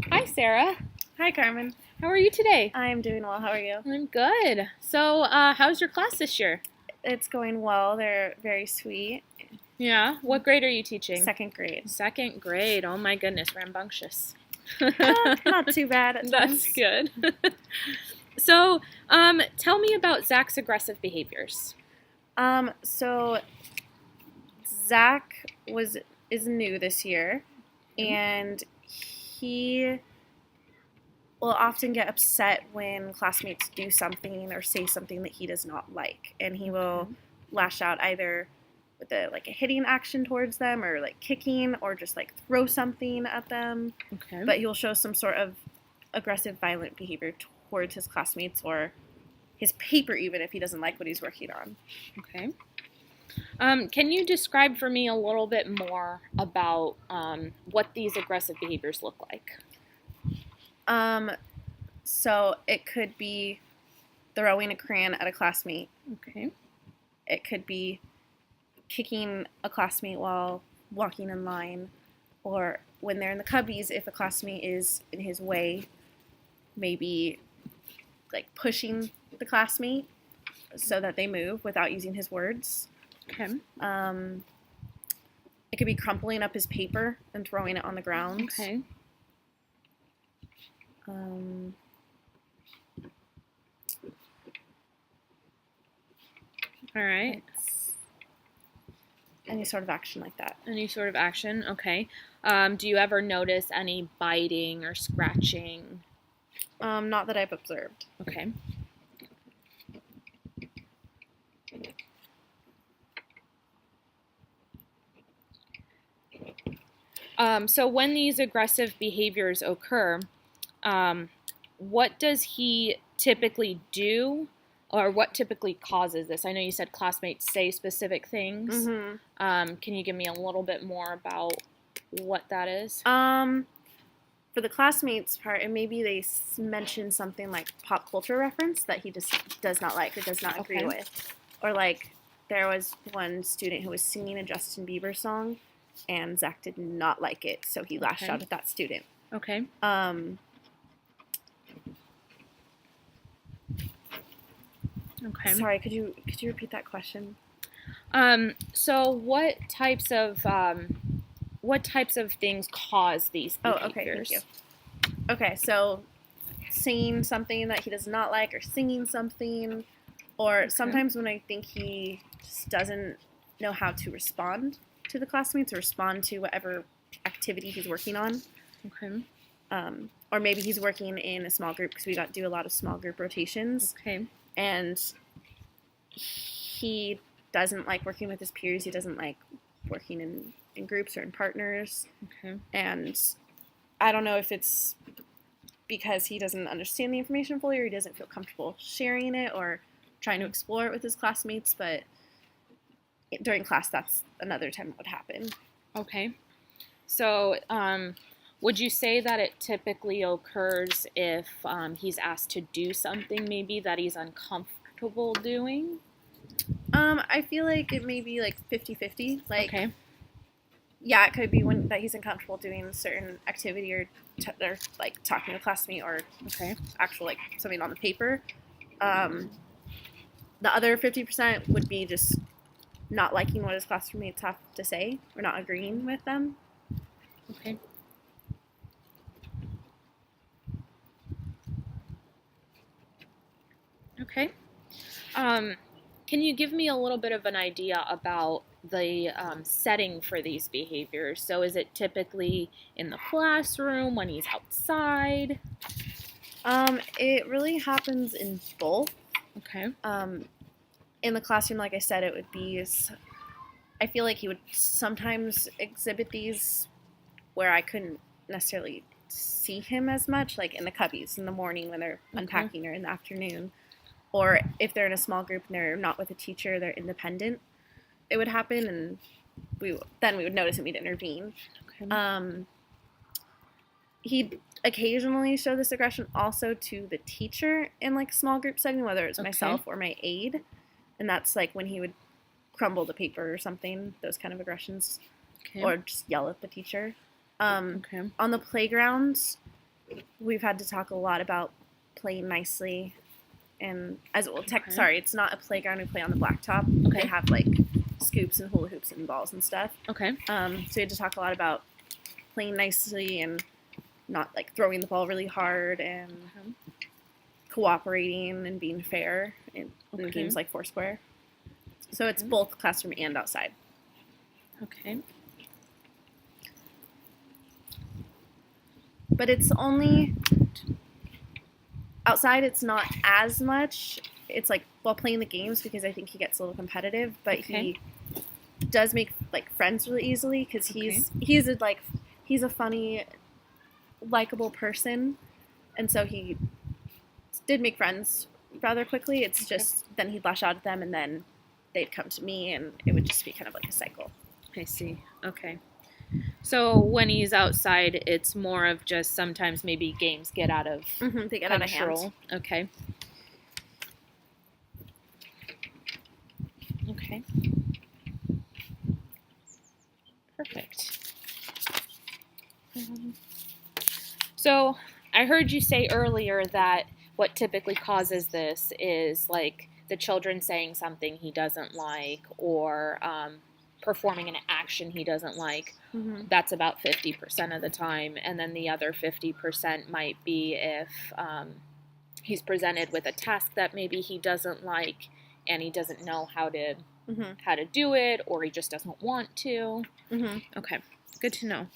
Hi, Sarah. Hi, Carmen. How are you today? I'm doing well. How are you? I'm good. So, how's your class this year? It's going well. They're very sweet. Yeah. What grade are you teaching? Second grade. Second grade. Oh my goodness, rambunctious. Not too bad at times. That's good. So, tell me about Zach's aggressive behaviors. So Zach is new this year, and he will often get upset when classmates do something or say something that he does not like, and he will lash out either with a hitting action towards them, or like kicking, or just like throw something at them. Okay. But he'll show some sort of aggressive, violent behavior towards his classmates or his paper, even if he doesn't like what he's working on. Okay. Can you describe for me a little bit more about what these aggressive behaviors look like? So it could be throwing a crayon at a classmate. Okay. It could be kicking a classmate while walking in line, or when they're in the cubbies, if a classmate is in his way, maybe like pushing the classmate so that they move without using his words. Okay. It could be crumpling up his paper and throwing it on the ground. Okay. All right. Any sort of action like that. Any sort of action? Okay. Do you ever notice any biting or scratching? Not that I've observed. Okay. So when these aggressive behaviors occur, what does he typically do, or what typically causes this? I know you said classmates say specific things. Mm-hmm. Can you give me a little bit more about what that is? For the classmates part, and maybe they mention something like pop culture reference that he just does not like or does not agree with. Or like there was one student who was singing a Justin Bieber song, and Zach did not like it, so he lashed out at that student. Okay. Okay. Sorry, could you repeat that question? So what types of things cause these behaviors? Oh, okay, thank you. Okay, so singing something that he does not like, or singing something, or sometimes when I think he just doesn't know how to respond to the classmates or respond to whatever activity he's working on. Okay. Or maybe he's working in a small group, because we do a lot of small group rotations. Okay. And he doesn't like working with his peers. He doesn't like working in groups or in partners. Okay. And I don't know if it's because he doesn't understand the information fully, or he doesn't feel comfortable sharing it or trying to explore it with his classmates, but during class, that's another time it would happen. Okay. So, would you say that it typically occurs if he's asked to do something maybe that he's uncomfortable doing? I feel like it may be like 50-50. Like, okay. Yeah, it could be that he's uncomfortable doing a certain activity, or like talking to a classmate, or actual like something on the paper. The other 50% would be just not liking what his classmates have to say, or not agreeing with them. Okay. Okay. Can you give me a little bit of an idea about the setting for these behaviors? So is it typically in the classroom, when he's outside? It really happens in both. Okay. In the classroom, like I said, it would be, I feel like he would sometimes exhibit these where I couldn't necessarily see him as much, like in the cubbies in the morning when they're unpacking, or in the afternoon. Or if they're in a small group and they're not with a teacher, they're independent, it would happen, and we would notice and we'd intervene. Okay. He'd occasionally show this aggression also to the teacher in like a small group setting, whether it's myself or my aide, and that's like when he would crumble the paper or something, those kind of aggressions, or just yell at the teacher. On the playground, we've had to talk a lot about playing nicely. And as well, Okay. sorry, it's not a playground. We play on the blacktop. Okay. They have like scoops and hula hoops and balls and stuff. Okay. So we had to talk a lot about playing nicely and not like throwing the ball really hard and cooperating and being fair in games like Foursquare. So it's both classroom and outside. Okay. But it's only outside. It's not as much. It's like while playing the games because I think he gets a little competitive, but he does make like friends really easily because he's a funny, likable person, and so he did make friends rather quickly. It's just then he'd lash out at them and then they'd come to me and it would just be kind of like a cycle. I see. Okay. So when he's outside, it's more of just sometimes maybe games get out of They get out of hand. Okay. Okay. Perfect. So I heard you say earlier that what typically causes this is like the children saying something he doesn't like or performing an action he doesn't like. That's about 50% of the time. And then the other 50% might be if he's presented with a task that maybe he doesn't like and he doesn't know how to do it, or he just doesn't want to. Okay, good to know.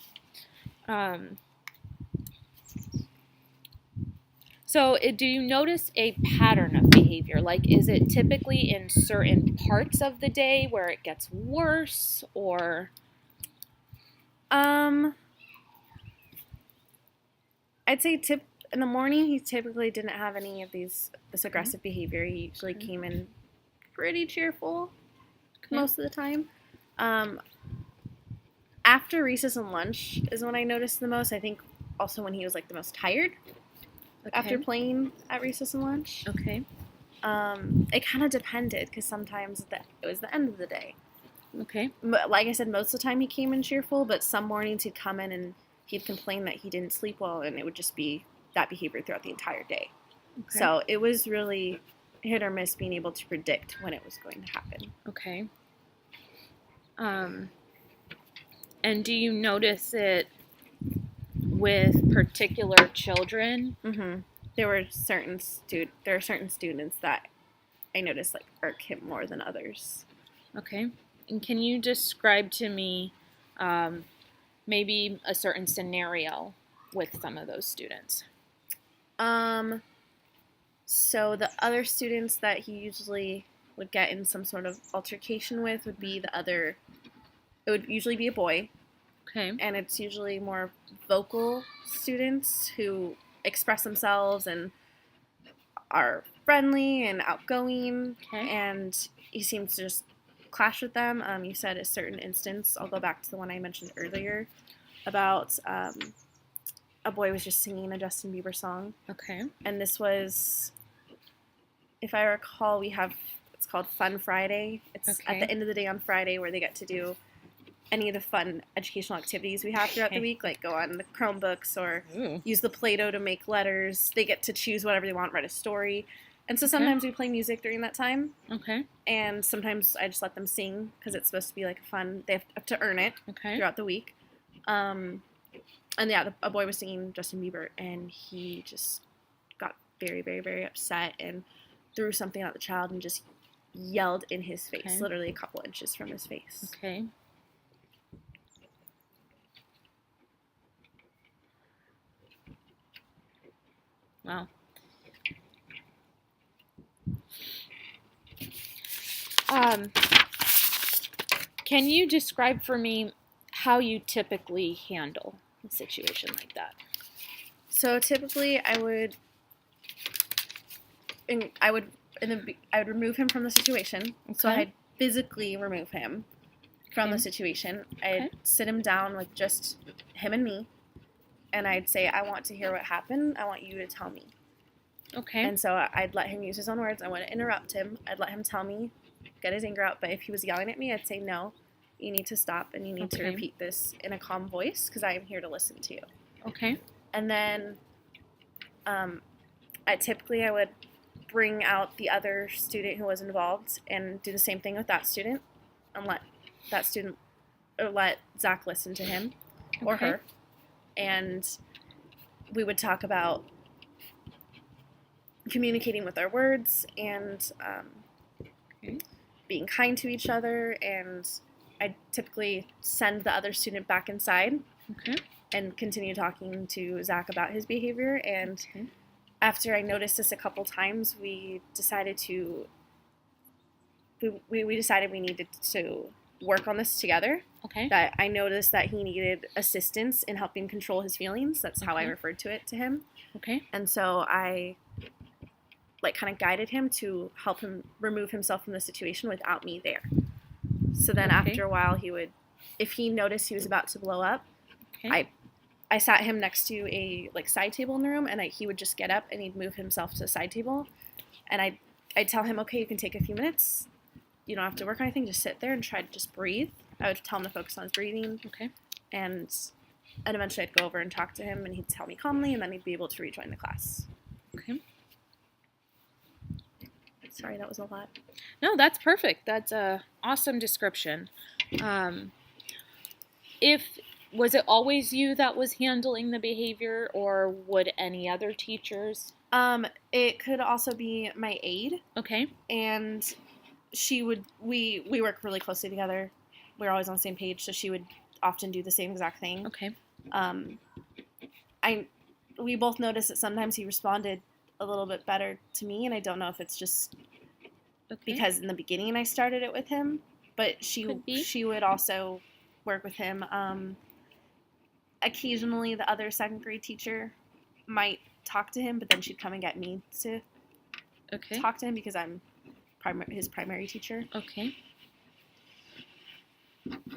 So do you notice a pattern of behavior? Like, is it typically in certain parts of the day where it gets worse, or? I'd say in the morning he typically didn't have any of this aggressive behavior. He usually came in pretty cheerful most of the time. After recess and lunch is when I noticed the most. I think also when he was like the most tired after playing at recess and lunch. Okay. It kind of depended because sometimes it was the end of the day. Okay. Like I said, most of the time he came in cheerful, but some mornings he'd come in and he'd complain that he didn't sleep well, and it would just be that behavior throughout the entire day. Okay. So it was really hit or miss being able to predict when it was going to happen. Okay. And do you notice it with particular children? There are certain students that I noticed like irk him more than others. Okay. And can you describe to me maybe a certain scenario with some of those students? So the other students that he usually would get in some sort of altercation with would be it would usually be a boy. Okay. And it's usually more vocal students who express themselves and are friendly and outgoing. Okay. And he seems to just clash with them. You said a certain instance. I'll go back to the one I mentioned earlier about a boy was just singing a Justin Bieber song. Okay. And this was, if I recall, it's called Fun Friday. It's at the end of the day on Friday where they get to do any of the fun educational activities we have throughout the week, like go on the Chromebooks or use the Play-Doh to make letters. They get to choose whatever they want, write a story. And so sometimes we play music during that time. Okay. And sometimes I just let them sing because it's supposed to be like fun. They have to earn it throughout the week. And yeah, a boy was singing Justin Bieber, and he just got very, very, very upset and threw something at the child and just yelled in his face, literally a couple inches from his face. Okay. Wow. Can you describe for me how you typically handle a situation like that? So typically, I would remove him from the situation. Okay. So I'd physically remove him from the situation. I'd sit him down with just him and me, and I'd say, I want to hear what happened. I want you to tell me. Okay. And so I'd let him use his own words. I wouldn't interrupt him. I'd let him tell me, get his anger out. But if he was yelling at me, I'd say, no, you need to stop, and you need to repeat this in a calm voice because I am here to listen to you. Okay. And then I would bring out the other student who was involved and do the same thing with that student and let that student or let Zach listen to him or Okay. her. And we would talk about communicating with our words and Okay. being kind to each other. And I typically send the other student back inside Okay. and continue talking to Zach about his behavior. And Okay. after I noticed this a couple times, we decided we needed to work on this together. Okay. That I noticed that he needed assistance in helping control his feelings. That's how I Okay. referred to it to him. Okay. And so I kind of guided him to help him remove himself from the situation without me there. So then Okay. after a while, if he noticed he was about to blow up, Okay. I sat him next to a side table in the room, and he would just get up and he'd move himself to the side table, and I'd tell him, okay, you can take a few minutes. You don't have to work on anything. Just sit there and try to just breathe. I would tell him to focus on his breathing, Okay. and eventually I'd go over and talk to him, and he'd tell me calmly, and then he'd be able to rejoin the class. Okay. Sorry, that was a lot. No, that's perfect. That's a awesome description. Was it always you that was handling the behavior, or would any other teachers? It could also be my aide, Okay. and we work really closely together. We're always on the same page, so she would often do the same exact thing. Okay. We both noticed that sometimes he responded a little bit better to me, and I don't know if it's just because in the beginning I started it with him, but she would also work with him. Occasionally, the other second grade teacher might talk to him, but then she'd come and get me to talk to him because I'm his primary teacher. Okay.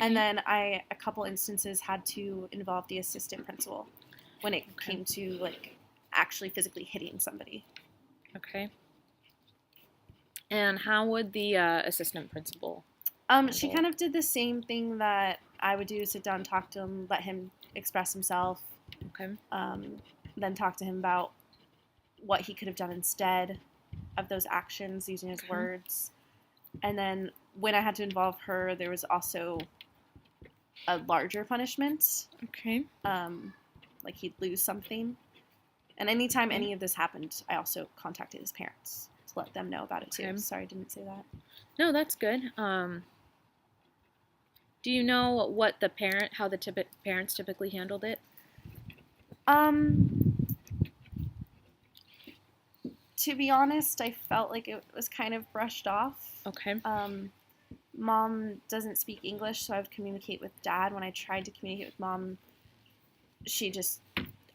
And then a couple instances had to involve the assistant principal when it came to actually physically hitting somebody. Okay. And how would the assistant principal? She kind of did the same thing that I would do: sit down, talk to him, let him express himself. Okay. Then talk to him about what he could have done instead of those actions using his words. And then when I had to involve her, there was also a larger punishment. Okay. He'd lose something. And anytime any of this happened, I also contacted his parents to let them know about it too. Sorry, I didn't say that. No, that's good. Do you know what how the parents typically handled it? To be honest, I felt like it was kind of brushed off. Okay. Mom doesn't speak English, so I would communicate with Dad. When I tried to communicate with Mom, she just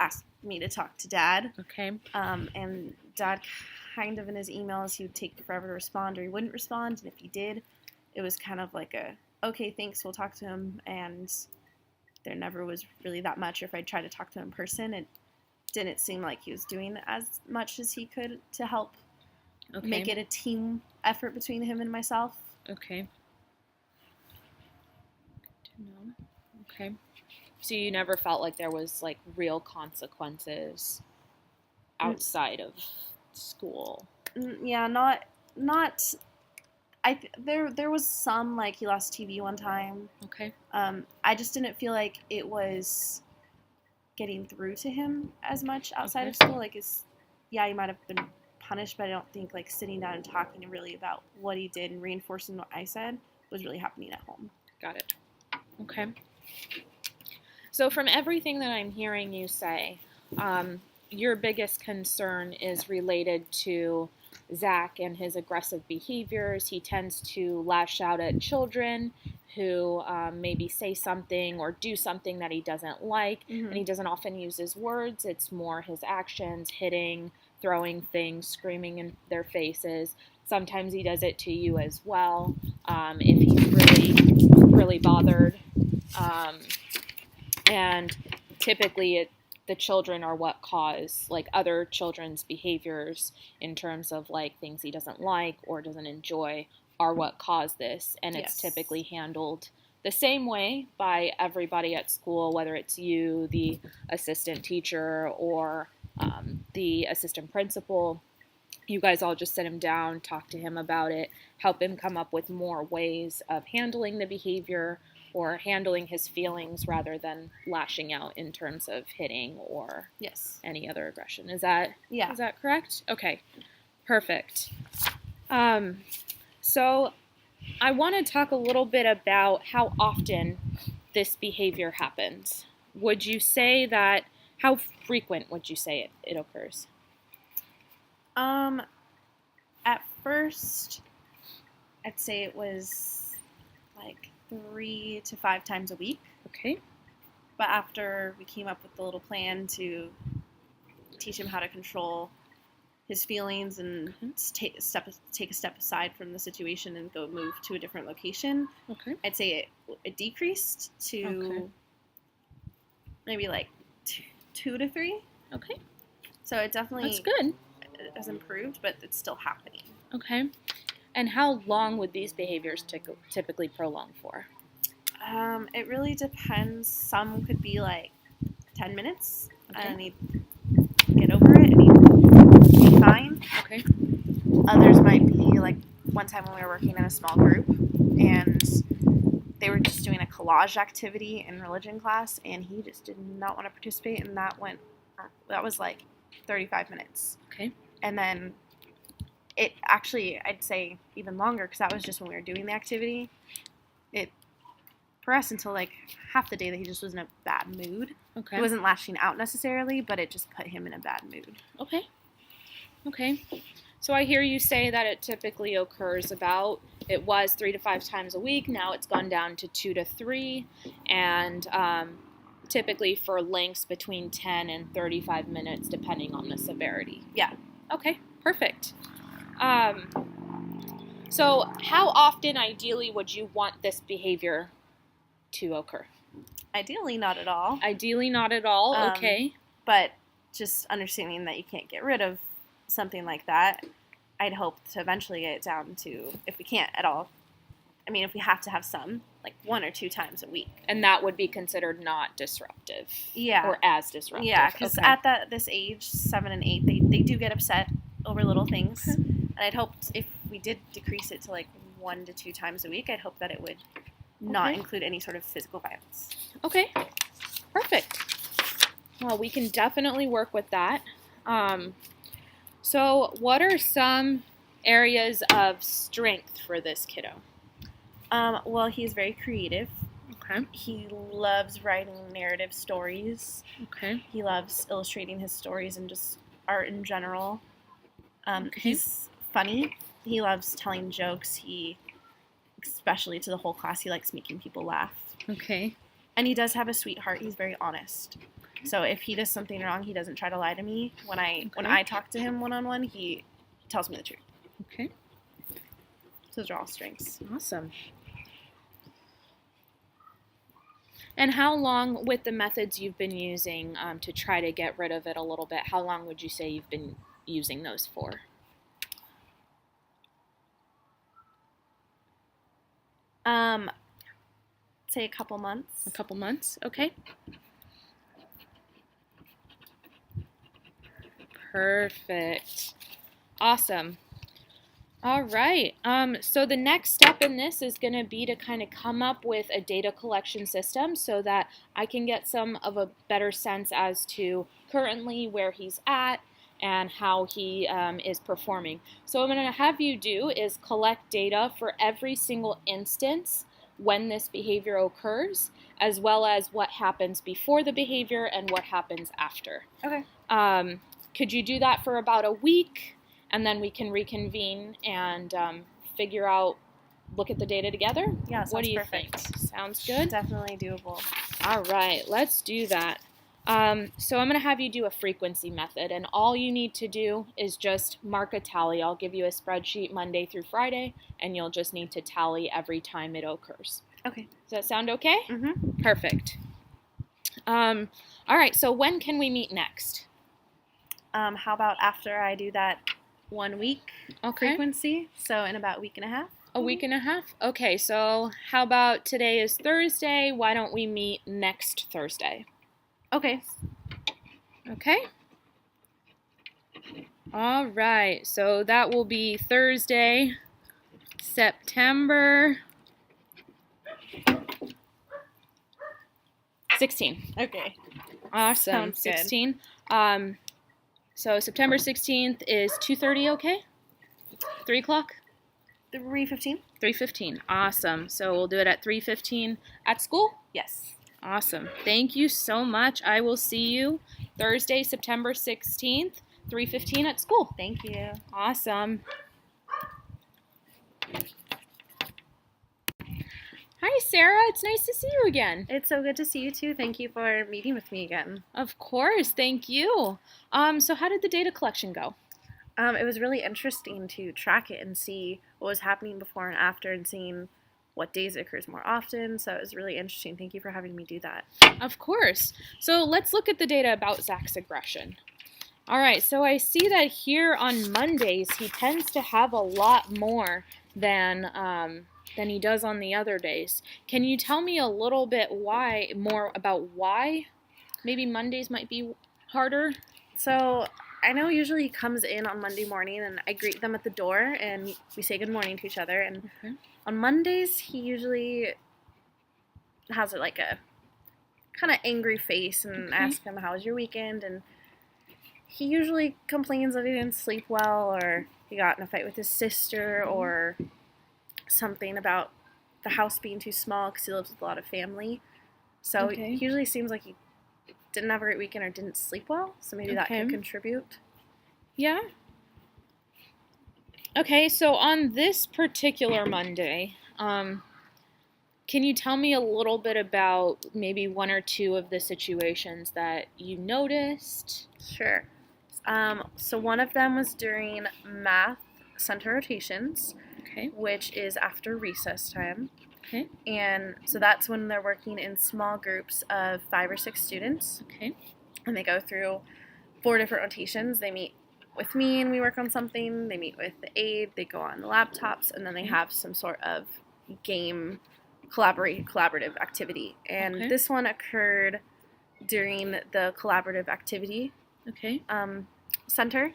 asked me to talk to Dad. Okay. And Dad, kind of in his emails, he would take forever to respond, or he wouldn't respond. And if he did, it was kind of like okay, thanks, we'll talk to him. And there never was really that much. Or if I tried to talk to him in person, it didn't seem like he was doing as much as he could to help make it a team effort between him and myself. Okay. Okay. So you never felt like there was real consequences outside of school? Yeah, not. There was some, he lost TV one time. Okay. I just didn't feel like it was getting through to him as much outside of school. He might have been punished, but I don't think sitting down and talking really about what he did and reinforcing what I said was really happening at home. Got it. Okay. So from everything that I'm hearing you say, your biggest concern is related to Zach and his aggressive behaviors. He tends to lash out at children who maybe say something or do something that he doesn't like, and he doesn't often use his words. It's more his actions, hitting, throwing things, screaming in their faces. Sometimes he does it to you as well if he's really, really bothered. And typically the children are what cause other children's behaviors in terms of things he doesn't like or doesn't enjoy are what cause this. And it's typically handled the same way by everybody at school, whether it's you, the assistant teacher, or the assistant principal. You guys all just sit him down, talk to him about it, help him come up with more ways of handling the behavior or handling his feelings rather than lashing out in terms of hitting or Yes. any other aggression. Is that correct? Okay, perfect. So I want to talk a little bit about how often this behavior happens. Would you say that, how frequent would you say it occurs? At first, I'd say it was like 3 to 5 times a week. Okay. But after we came up with the little plan to teach him how to control his feelings and take a step aside from the situation and go move to a different location, I'd say it decreased to maybe like 2 to 3. Okay. So it definitely That's good. has improved, but it's still happening. Okay. And how long would these behaviors typically prolong for? It really depends. Some could be like 10 minutes, and he'd get over it, and he'd be fine. Okay. Others might be like one time when we were working in a small group, and they were just doing a collage activity in religion class, and he just did not want to participate, and that was like 35 minutes. Okay. And then it actually, I'd say even longer, because that was just when we were doing the activity. It progressed until like half the day that he just was in a bad mood. Okay. He wasn't lashing out necessarily, but it just put him in a bad mood. Okay. Okay. So I hear you say that it typically occurs it was 3 to 5 times a week. Now it's gone down to 2 to 3, and typically for lengths between 10 and 35 minutes, depending on the severity. Yeah. Okay, perfect. So how often, ideally, would you want this behavior to occur? Ideally, not at all. Ideally, not at all. Okay. But just understanding that you can't get rid of something like that, I'd hope to eventually get it down to, if we can't at all, I mean, if we have to have some, like 1 or 2 times a week. And that would be considered not disruptive. Yeah. Or as disruptive. Yeah, because at this age, 7 and 8, they do get upset over little things. Okay. And I'd hope if we did decrease it to like 1 to 2 times a week, I'd hope that it would not include any sort of physical violence. Okay, perfect. Well, we can definitely work with that. So what are some areas of strength for this kiddo? Well, he's very creative. Okay. He loves writing narrative stories. Okay. He loves illustrating his stories and just art in general. He's funny. He loves telling jokes. Especially to the whole class, he likes making people laugh. Okay. And he does have a sweetheart. He's very honest. So if he does something wrong, he doesn't try to lie to me. When I talk to him one-on-one, he tells me the truth. Okay. Those are all strengths. Awesome. And how long, with the methods you've been using to try to get rid of it a little bit, how long would you say you've been using those for? Say a couple months. A couple months, okay. Perfect. Awesome. All right. So the next step in this is going to be to kind of come up with a data collection system so that I can get some of a better sense as to currently where he's at and how he is performing. So what I'm going to have you do is collect data for every single instance when this behavior occurs, as well as what happens before the behavior and what happens after. Okay. Could you do that for about a week, and then we can reconvene and figure out, look at the data together? Yeah, sounds what do you perfect. think? Sounds good? Definitely doable. All right, let's do that. So I'm going to have you do a frequency method, and all you need to do is just mark a tally. I'll give you a spreadsheet Monday through Friday, and you'll just need to tally every time it occurs. Okay. Does that sound okay? Mm-hmm. Perfect. All right, so when can we meet next? How about after I do that 1 week frequency? So in about a week and a half? A week and a half? Okay, so how about today is Thursday? Why don't we meet next Thursday? Okay. Okay. All right, so that will be Thursday, September 16. Okay. Awesome. Sounds good. 16. So September 16th is 2:30, okay? 3 o'clock? 3:15? 3:15. Awesome. So we'll do it at 3:15 at school? Yes. Awesome. Thank you so much. I will see you Thursday, September 16th, 3:15 at school. Thank you. Awesome. Hi, Sarah. It's nice to see you again. It's so good to see you too. Thank you for meeting with me again. Of course. Thank you. So how did the data collection go? It was really interesting to track it and see what was happening before and after and seeing what days it occurs more often. So it was really interesting. Thank you for having me do that. Of course. So let's look at the data about Zach's aggression. All right, so I see that here on Mondays he tends to have a lot more than he does on the other days. Can you tell me a little bit more about why maybe Mondays might be harder? So I know usually he comes in on Monday morning and I greet them at the door and we say good morning to each other. And Okay. on Mondays he usually has like a kind of angry face and Okay. ask him, how was your weekend? And he usually complains that he didn't sleep well or he got in a fight with his sister or something about the house being too small because he lives with a lot of family. So Okay. he usually seems like he didn't have a great weekend or didn't sleep well. So maybe that Okay. could contribute. Yeah. Okay, so on this particular Monday, can you tell me a little bit about maybe one or two of the situations that you noticed? Sure. So one of them was during math center rotations, Okay. which is after recess time. Okay. And so that's when they're working in small groups of 5 or 6 students. Okay. And they go through 4 different rotations. They meet with me and we work on something. They meet with the aide. They go on the laptops. And then they have some sort of game collaborative activity. And Okay. this one occurred during the collaborative activity Okay. center.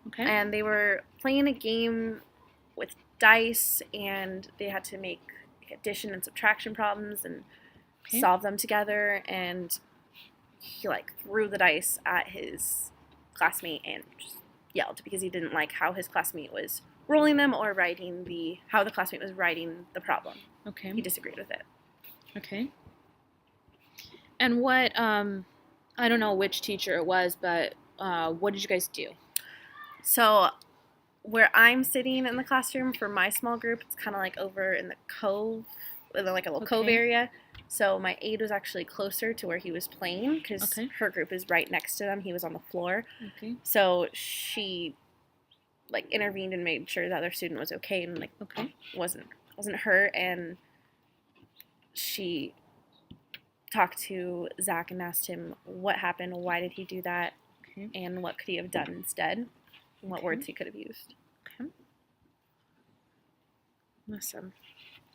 Okay. And they were playing a game with dice and they had to make addition and subtraction problems and Okay. solve them together. And he like threw the dice at his classmate and just yelled because he didn't like how his classmate was rolling them or how the classmate was writing the problem. Okay. He disagreed with it. Okay. And what, I don't know which teacher it was, but what did you guys do? So where I'm sitting in the classroom for my small group, it's kind of like over in the cove, like a little cove Okay. area. So my aide was actually closer to where he was playing because Okay. her group is right next to them. He was on the floor. Okay. So she like intervened and made sure the other student was okay and like Okay. wasn't hurt. And she talked to Zach and asked him what happened, why did he do that, Okay. and what could he have done instead, and what Okay. words he could have used. Okay. Awesome.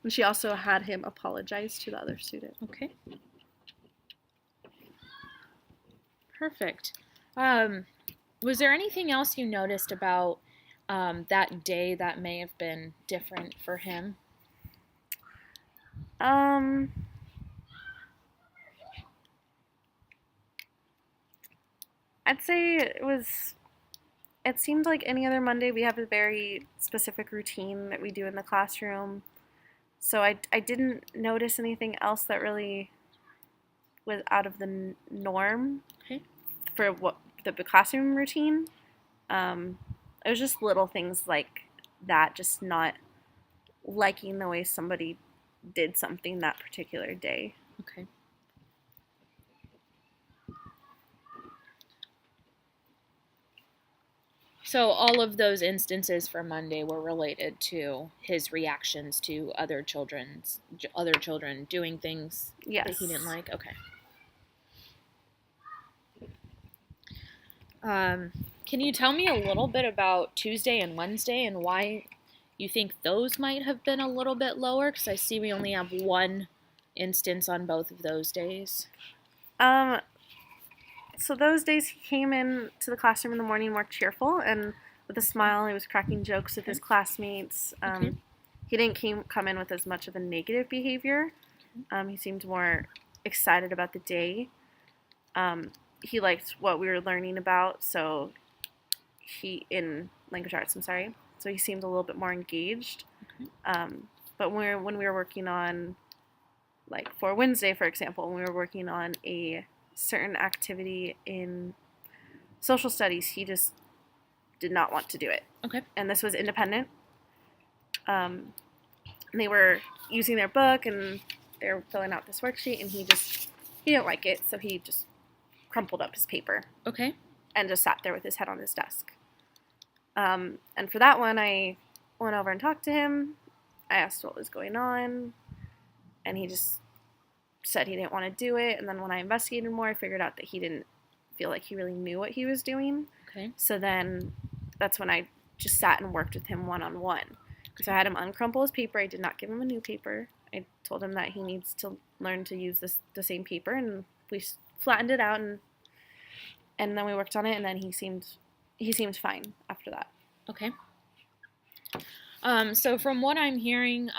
And she also had him apologize to the other student. Okay. Perfect. Was there anything else you noticed about that day that may have been different for him? I'd say it seemed like any other Monday. We have a very specific routine that we do in the classroom. So I didn't notice anything else that really was out of the norm Okay. for what the classroom routine. It was just little things like that, just not liking the way somebody did something that particular day. Okay. So all of those instances for Monday were related to his reactions to other children doing things Yes. that he didn't like. Okay. Can you tell me a little bit about Tuesday and Wednesday and why you think those might have been a little bit lower? Because I see we only have one instance on both of those days. So those days he came in to the classroom in the morning more cheerful and with a smile. He was cracking jokes with his classmates. Okay. He didn't come in with as much of a negative behavior. He seemed more excited about the day. He liked what we were learning about, so he in language arts. I'm sorry. So he seemed a little bit more engaged. Okay. But when we were working on, like for Wednesday, for example, when we were working on a certain activity in social studies, he just did not want to do it. Okay. And this was independent. And they were using their book and they were filling out this worksheet, and he didn't like it, so he just crumpled up his paper. Okay. And just sat there with his head on his desk. And for that one, I went over and talked to him. I asked what was going on, and he just said he didn't want to do it. And then when I investigated more, I figured out that he didn't feel like he really knew what he was doing. Okay. So then that's when I just sat and worked with him one-on-one. So I had him uncrumple his paper. I did not give him a new paper. I told him that he needs to learn to use the same paper, and we flattened it out, and then we worked on it, and then he seemed fine after that. Okay. So from what I'm hearing,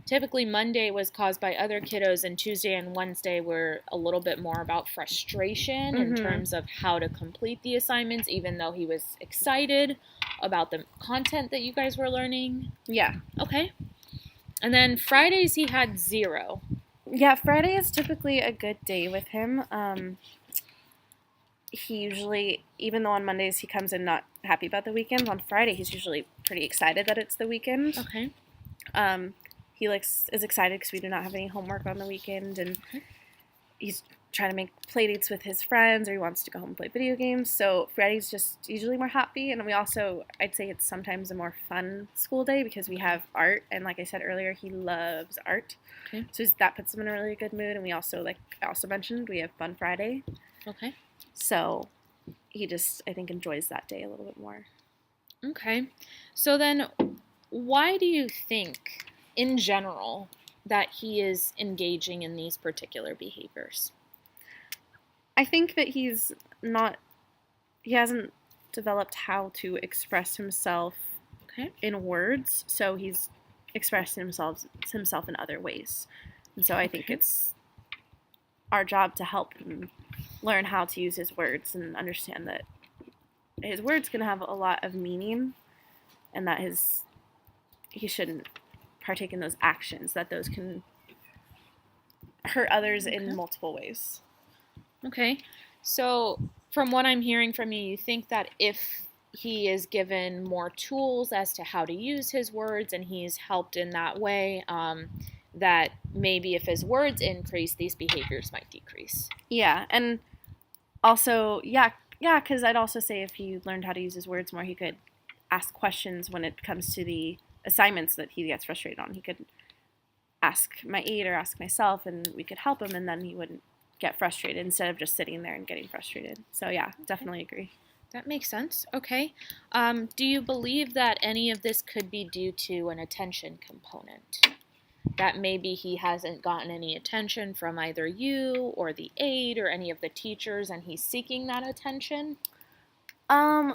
typically Monday was caused by other kiddos, and Tuesday and Wednesday were a little bit more about frustration in terms of how to complete the assignments, even though he was excited about the content that you guys were learning. Yeah. Okay. And then Fridays he had 0. Yeah, Friday is typically a good day with him. He usually, even though on Mondays he comes in not happy about the weekend, on Friday he's usually pretty excited that it's the weekend. Okay. He is excited because we do not have any homework on the weekend, and he's trying to make play dates with his friends, or he wants to go home and play video games. So Friday's just usually more happy, and we also, I'd say it's sometimes a more fun school day because we have art, and like I said earlier, he loves art. Okay. So that puts him in a really good mood, and we also, like I also mentioned, we have Fun Friday. Okay. So he just, I think, enjoys that day a little bit more. Okay. So then why do you think, in general, that he is engaging in these particular behaviors? I think that he hasn't developed how to express himself in words, so he's expressing himself in other ways. And so I think it's our job to help him learn how to use his words and understand that his words can have a lot of meaning, and that he shouldn't partake in those actions, that those can hurt others in multiple ways. Okay. So from what I'm hearing from you, you think that if he is given more tools as to how to use his words and he's helped in that way, that maybe if his words increase, these behaviors might decrease. Yeah, and also, because I'd also say if he learned how to use his words more, he could ask questions when it comes to the assignments that he gets frustrated on. He could ask my aide or ask myself, and we could help him, and then he wouldn't get frustrated instead of just sitting there and getting frustrated. So yeah, definitely agree. That makes sense. Okay. Do you believe that any of this could be due to an attention component? That maybe he hasn't gotten any attention from either you or the aide or any of the teachers, and he's seeking that attention? I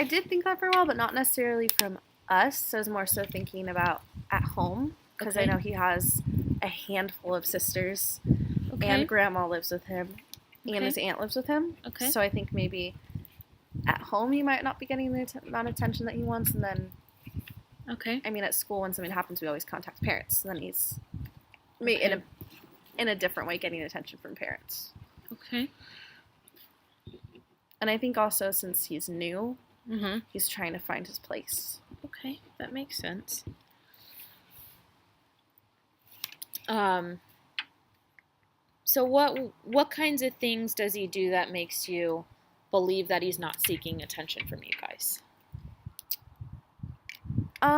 did think that for a while, but not necessarily from us. I was more so thinking about at home, because I know he has a handful of sisters, and grandma lives with him, and his aunt lives with him. Okay. So I think maybe at home he might not be getting the amount of attention that he wants, and then I mean, at school, when something happens, we always contact parents. So then he's in a different way getting attention from parents. Okay. And I think also since he's new, he's trying to find his place. Okay, that makes sense. So what kinds of things does he do that makes you believe that he's not seeking attention from you guys? I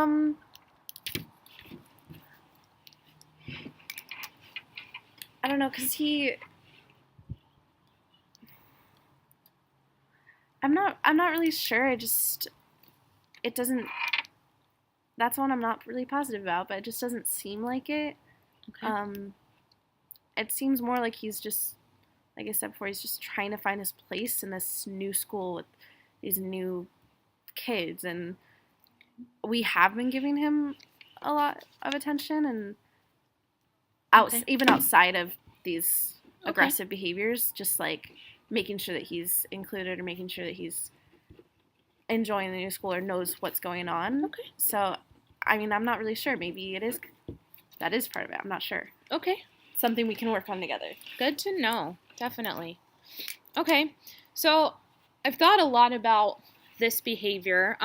don't know, because I'm not really sure. It doesn't, that's one I'm not really positive about, but it just doesn't seem like it. Okay. It seems more like he's just like I said before, he's just trying to find his place in this new school with these new kids, and we have been giving him a lot of attention, and even outside of these aggressive behaviors, just like making sure that he's included or making sure that he's enjoying the new school or knows what's going on. Okay. So, I mean, I'm not really sure. Maybe that is part of it. I'm not sure. Okay. Something we can work on together. Good to know. Definitely. Okay. So I've thought a lot about this behavior.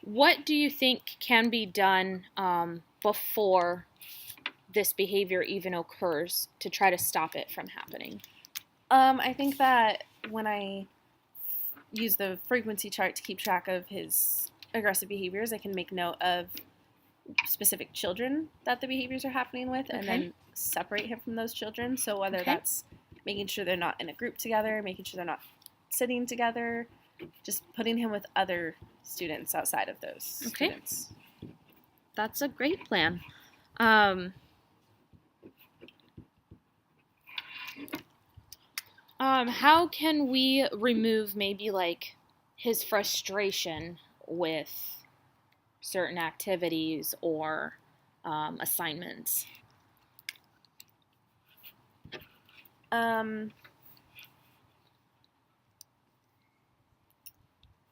What do you think can be done before this behavior even occurs to try to stop it from happening? I think that when I use the frequency chart to keep track of his aggressive behaviors, I can make note of specific children that the behaviors are happening with, and then separate him from those children. So whether that's making sure they're not in a group together, making sure they're not sitting together, just putting him with other students outside of those students. That's a great plan. How can we remove maybe like his frustration with certain activities or assignments?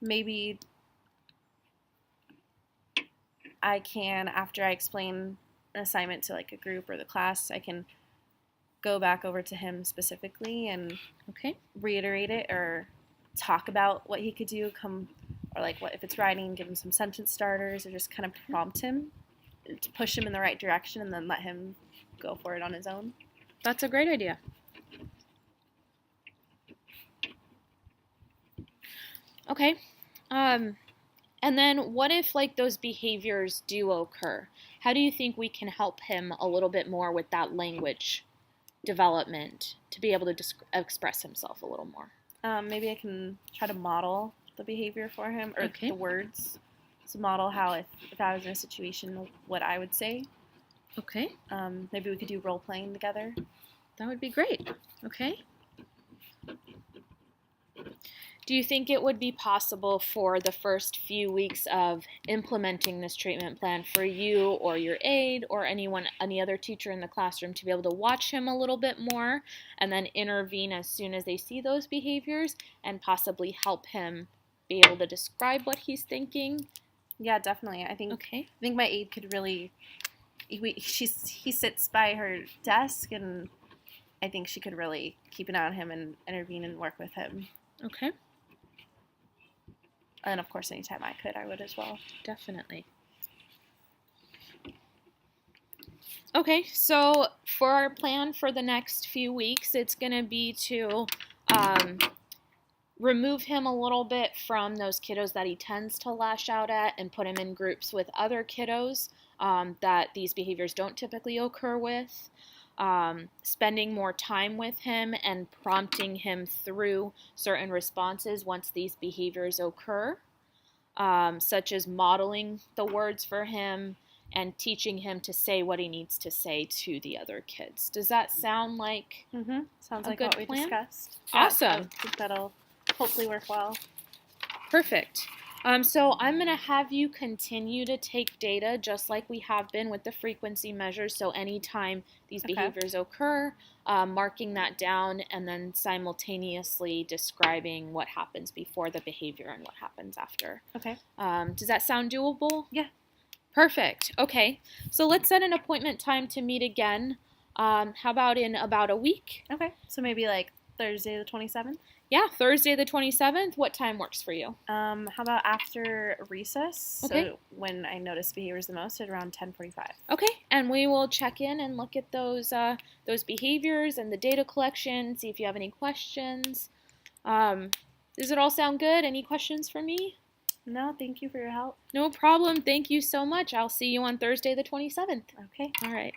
Maybe I can, after I explain an assignment to like a group or the class, I can go back over to him specifically and reiterate it or talk about what he could do, or like what if it's writing, give him some sentence starters, or just kind of prompt him to push him in the right direction and then let him go for it on his own. That's a great idea. Okay. And then what if like those behaviors do occur? How do you think we can help him a little bit more with that language development to be able to express himself a little more? Maybe I can try to model the behavior for him, or the words. So model how if I was in a situation, what I would say. Okay. Maybe we could do role playing together. That would be great. Okay. Do you think it would be possible for the first few weeks of implementing this treatment plan for you or your aide or any other teacher in the classroom to be able to watch him a little bit more and then intervene as soon as they see those behaviors and possibly help him be able to describe what he's thinking? Yeah, definitely. I think my aide could really. He sits by her desk, and I think she could really keep an eye on him and intervene and work with him. Okay. And of course, anytime I could, I would as well. Definitely. Okay, so for our plan for the next few weeks, it's going to be to remove him a little bit from those kiddos that he tends to lash out at and put him in groups with other kiddos that these behaviors don't typically occur with. Spending more time with him and prompting him through certain responses once these behaviors occur, such as modeling the words for him and teaching him to say what he needs to say to the other kids. Does that sound like Sounds a like good what we plan? discussed? Awesome. Yeah, I think that'll hopefully work well. Perfect. So I'm going to have you continue to take data just like we have been with the frequency measures. So anytime these behaviors occur, marking that down and then simultaneously describing what happens before the behavior and what happens after. Okay. Does that sound doable? Yeah. Perfect. Okay. So let's set an appointment time to meet again. How about in about a week? Okay. So maybe like Thursday the 27th? Yeah, Thursday the 27th. What time works for you? How about after recess? Okay. So when I notice behaviors the most, at around 10:45. Okay, and we will check in and look at those behaviors and the data collection, see if you have any questions. Does it all sound good? Any questions for me? No, thank you for your help. No problem. Thank you so much. I'll see you on Thursday the 27th. Okay. All right.